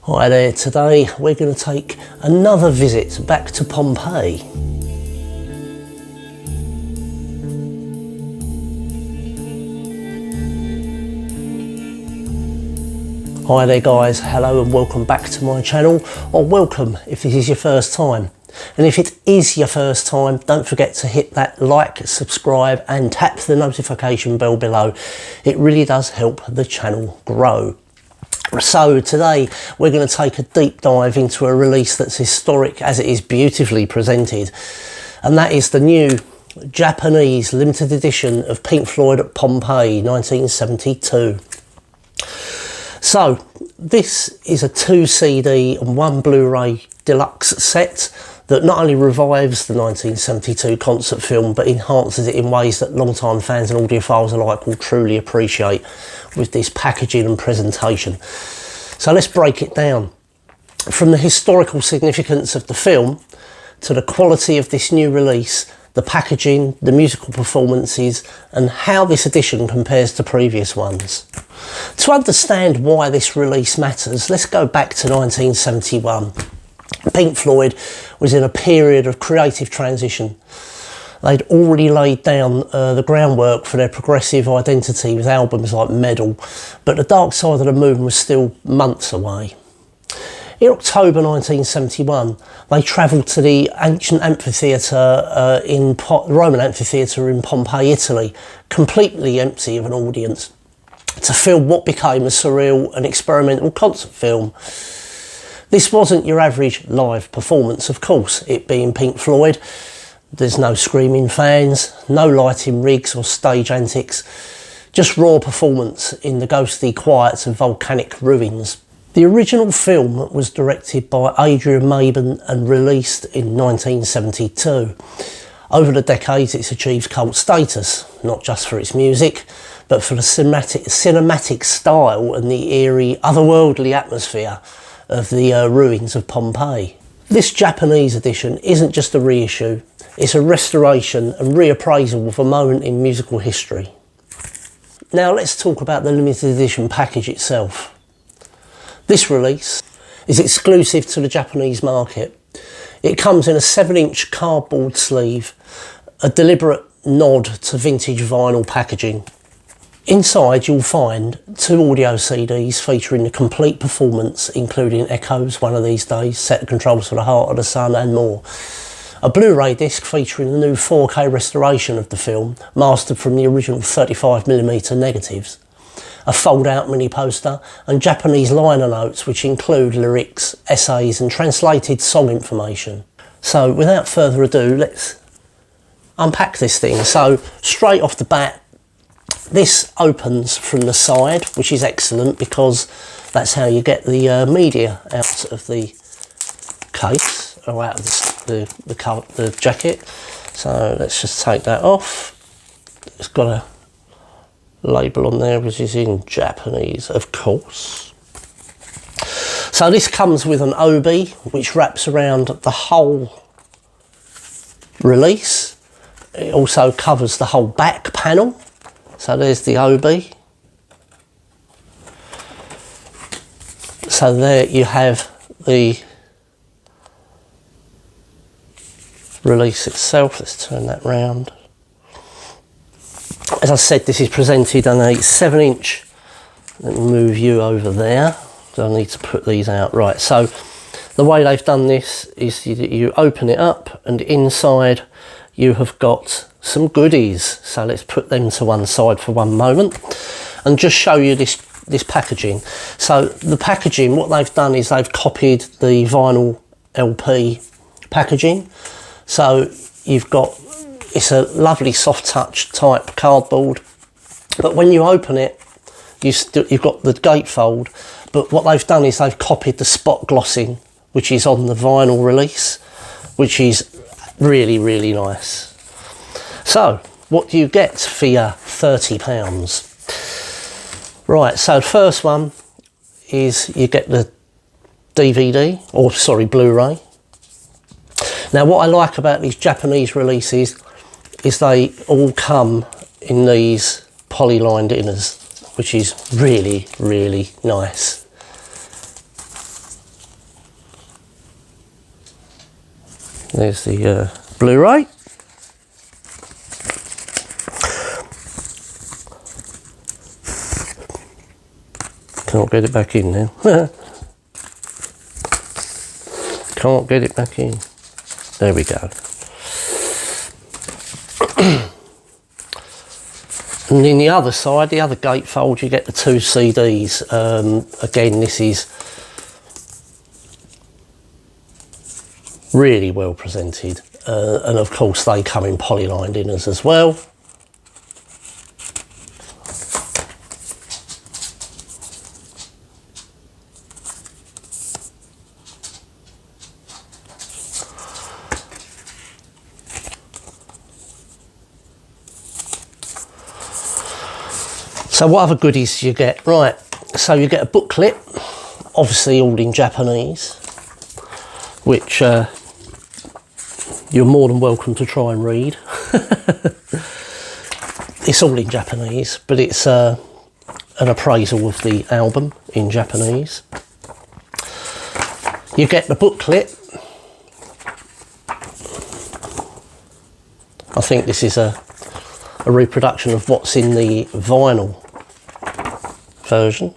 Hi there, today we're going to take another visit back to Pompeii. Hi there guys, hello and welcome back to my channel, or welcome if this is your first time. And if it is your first time, don't forget to hit that like, subscribe and tap the notification bell below. It really does help the channel grow. So today we're going to take a deep dive into a release that's historic as it is beautifully presented, and that is the new Japanese limited edition of Pink Floyd at Pompeii 1972. So this is a 2 CD and 1 Blu-ray deluxe set that not only revives the 1972 concert film but enhances it in ways that long-time fans and audiophiles alike will truly appreciate with this packaging and presentation. So let's break it down. From the historical significance of the film to the quality of this new release, the packaging, the musical performances and how this edition compares to previous ones. To understand why this release matters, let's go back to 1971. Pink Floyd was in a period of creative transition. They'd already laid down the groundwork for their progressive identity with albums like Medal, but the Dark Side of the Moon was still months away. In October 1971, they travelled to the ancient amphitheatre Roman amphitheatre in Pompeii, Italy, completely empty of an audience, to film what became a surreal and experimental concert film. This wasn't your average live performance, of course, it being Pink Floyd. There's no screaming fans, no lighting rigs or stage antics, just raw performance in the ghostly quiets of volcanic ruins. The original film was directed by Adrian Maben and released in 1972. Over the decades it's achieved cult status, not just for its music, but for the cinematic style and the eerie, otherworldly atmosphere of the ruins of Pompeii. This Japanese edition isn't just a reissue, it's a restoration and reappraisal of a moment in musical history. Now let's talk about the limited edition package itself. This release is exclusive to the Japanese market. It comes in a 7-inch cardboard sleeve, a deliberate nod to vintage vinyl packaging. Inside you'll find 2 audio CDs featuring a complete performance, including Echoes, One of These Days, Set the Controls for the Heart of the Sun and more. A Blu-ray disc featuring a new 4K restoration of the film, mastered from the original 35mm negatives. A fold-out mini poster and Japanese liner notes which include lyrics, essays and translated song information. So without further ado, let's unpack this thing. So straight off the bat, this opens from the side, which is excellent because that's how you get the media out of the case, or out of the jacket. So let's just take that off. It's got a label on there which is in Japanese, of course. So this comes with an obi which wraps around the whole release. It also covers the whole back panel. So there's the obi. So there you have the release itself. Let's turn that round. As I said, this is presented on a 7-inch. Let me move you over there. So I need to put these out. Right, so the way they've done this is you open it up and inside you have got some goodies. So let's put them to one side for one moment and just show you this packaging. So the packaging, what they've done is they've copied the vinyl LP packaging. So you've got, it's a lovely soft touch type cardboard, but when you open it, you've got the gatefold, but what they've done is they've copied the spot glossing, which is on the vinyl release, which is really, really nice. So what do you get for your £30? Right, so the first one is you get the DVD, or sorry, Blu-ray. Now what I like about these Japanese releases is they all come in these poly-lined inners, which is really, really nice. There's the Blu-ray. Can't get it back in now. Can't get it back in. There we go. And then the other side, the other gatefold, you get the 2 CDs. Again, this is really well presented. And of course they come in polyline inners as well. So what other goodies do you get? Right, so you get a booklet, obviously all in Japanese, which you're more than welcome to try and read. It's all in Japanese, but it's an appraisal of the album in Japanese. You get the booklet. I think this is a reproduction of what's in the vinyl version.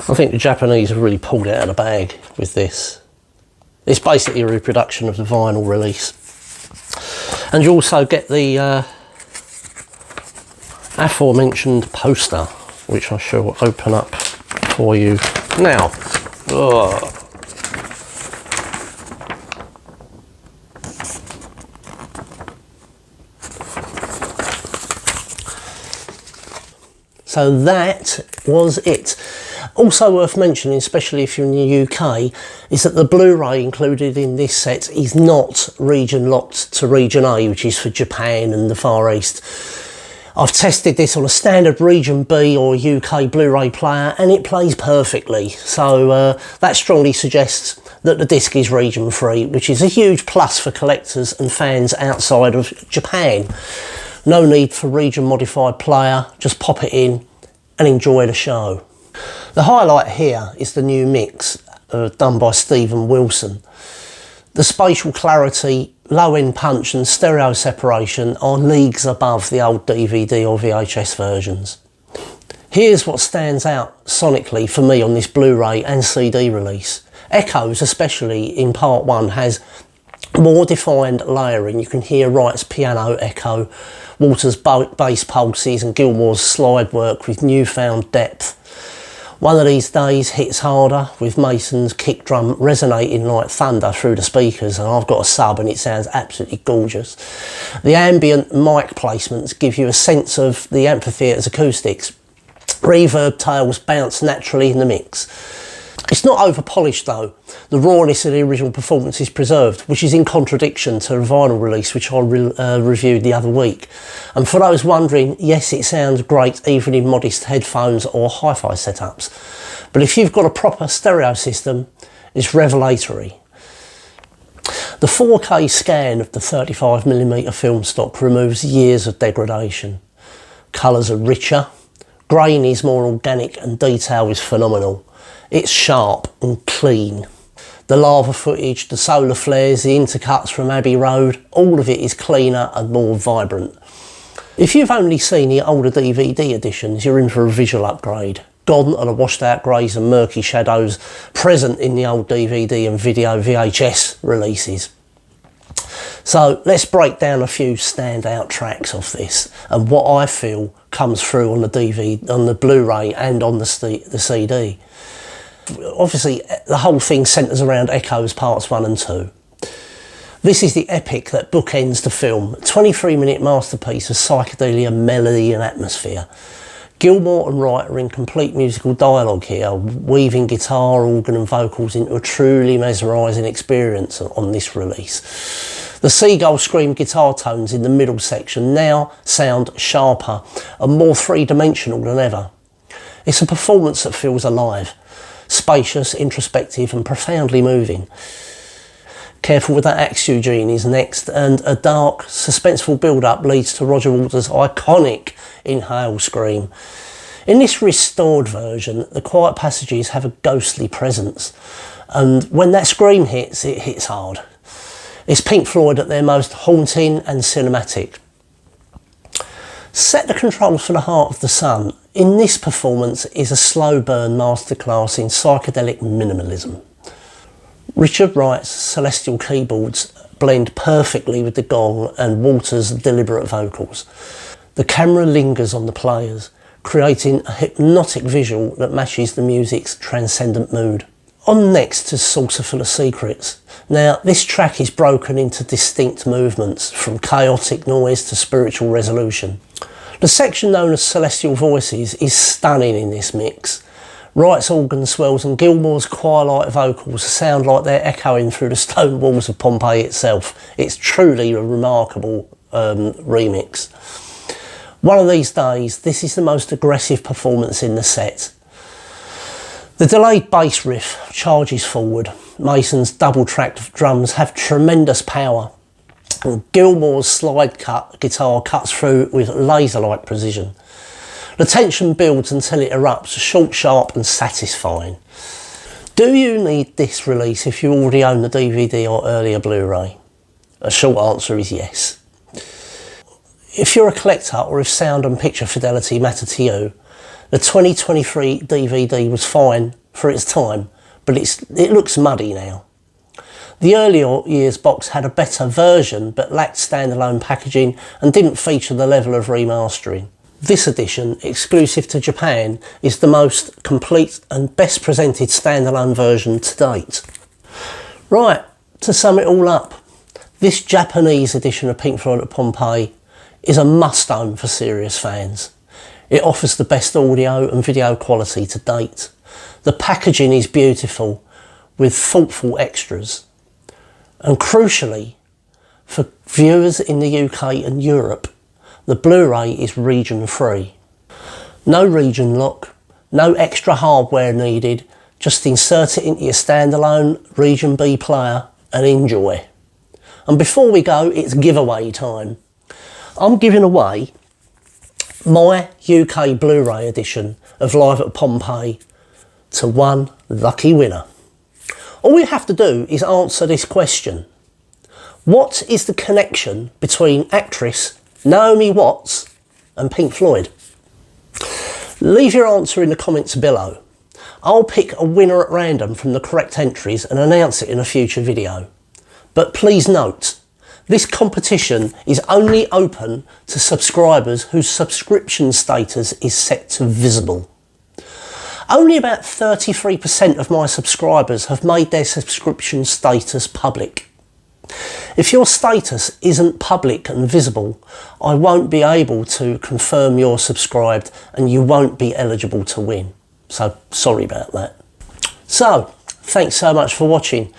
I think the Japanese have really pulled it out of the bag with this. It's basically a reproduction of the vinyl release. And you also get the aforementioned poster, which I shall open up for you now. Ugh. So that was it. Also worth mentioning, especially if you're in the UK, is that the Blu-ray included in this set is not region locked to region A, which is for Japan and the Far East. I've tested this on a standard region B or UK Blu-ray player and it plays perfectly. So that strongly suggests that the disc is region free, which is a huge plus for collectors and fans outside of Japan. No need for region modified player, just pop it in and enjoy the show. The highlight here is the new mix done by Stephen Wilson. The spatial clarity, low end punch and stereo separation are leagues above the old DVD or VHS versions. Here's what stands out sonically for me on this Blu-ray and CD release. Echoes, especially in part 1, has more defined layering. You can hear Wright's piano echo, Walter's bass pulses and Gilmour's slide work with newfound depth. One of these days hits harder with Mason's kick drum resonating like thunder through the speakers, and I've got a sub and it sounds absolutely gorgeous. The ambient mic placements give you a sense of the amphitheatre's acoustics. Reverb tails bounce naturally in the mix. It's not over polished though. The rawness of the original performance is preserved, which is in contradiction to the vinyl release which I reviewed the other week. And for those wondering, yes, it sounds great even in modest headphones or hi-fi setups. But if you've got a proper stereo system, it's revelatory. The 4K scan of the 35mm film stock removes years of degradation. Colours are richer, grain is more organic and detail is phenomenal. It's sharp and clean. The lava footage, the solar flares, the intercuts from Abbey Road, all of it is cleaner and more vibrant. If you've only seen the older DVD editions, you're in for a visual upgrade. Gone are the washed out greys and murky shadows present in the old DVD and video VHS releases. So let's break down a few standout tracks off this and what I feel comes through on the DVD, on the Blu-ray and on the CD. Obviously, the whole thing centres around Echoes parts 1 and 2. This is the epic that bookends the film, a 23-minute masterpiece of psychedelia, melody and atmosphere. Gilmour and Wright are in complete musical dialogue here, weaving guitar, organ and vocals into a truly mesmerising experience on this release. The Seagull Scream guitar tones in the middle section now sound sharper and more three-dimensional than ever. It's a performance that feels alive, spacious, introspective and profoundly moving. Careful with that axe, Eugene, is next, and a dark, suspenseful build-up leads to Roger Waters' iconic Inhale scream. In this restored version, the quiet passages have a ghostly presence, and when that scream hits, it hits hard. It's Pink Floyd at their most haunting and cinematic. Set the controls for the Heart of the Sun. In this performance is a slow burn masterclass in psychedelic minimalism. Richard Wright's celestial keyboards blend perfectly with the gong and Waters' deliberate vocals. The camera lingers on the players, creating a hypnotic visual that matches the music's transcendent mood. On next to Saucer Full of Secrets. Now, this track is broken into distinct movements, from chaotic noise to spiritual resolution. The section known as Celestial Voices is stunning in this mix. Wright's organ swells and Gilmour's choir-like vocals sound like they're echoing through the stone walls of Pompeii itself. It's truly a remarkable remix. One of these days, this is the most aggressive performance in the set. The delayed bass riff charges forward. Mason's double-tracked drums have tremendous power. And Gilmour's slide cut guitar cuts through with laser-like precision. The tension builds until it erupts, short, sharp and satisfying. Do you need this release if you already own the DVD or earlier Blu-ray? A short answer is yes. If you're a collector or if sound and picture fidelity matter to you, the 2023 DVD was fine for its time, but it looks muddy now. The earlier years box had a better version but lacked standalone packaging and didn't feature the level of remastering. This edition, exclusive to Japan, is the most complete and best presented standalone version to date. Right, to sum it all up, this Japanese edition of Pink Floyd at Pompeii is a must-own for serious fans. It offers the best audio and video quality to date. The packaging is beautiful, with thoughtful extras. And crucially, for viewers in the UK and Europe, the Blu-ray is region free. No region lock, no extra hardware needed, just insert it into your standalone Region B player and enjoy. And before we go, it's giveaway time. I'm giving away my UK Blu-ray edition of Live at Pompeii to one lucky winner. All you have to do is answer this question. What is the connection between actress Naomi Watts and Pink Floyd? Leave your answer in the comments below. I'll pick a winner at random from the correct entries and announce it in a future video. But please note, this competition is only open to subscribers whose subscription status is set to visible. Only about 33% of my subscribers have made their subscription status public. If your status isn't public and visible, I won't be able to confirm you're subscribed and you won't be eligible to win. So sorry about that. So thanks so much for watching.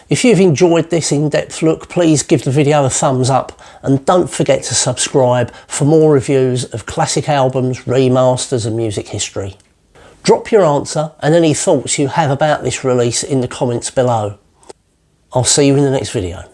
If you've enjoyed this in-depth look, please give the video a thumbs up and don't forget to subscribe for more reviews of classic albums, remasters and music history. Drop your answer and any thoughts you have about this release in the comments below. I'll see you in the next video.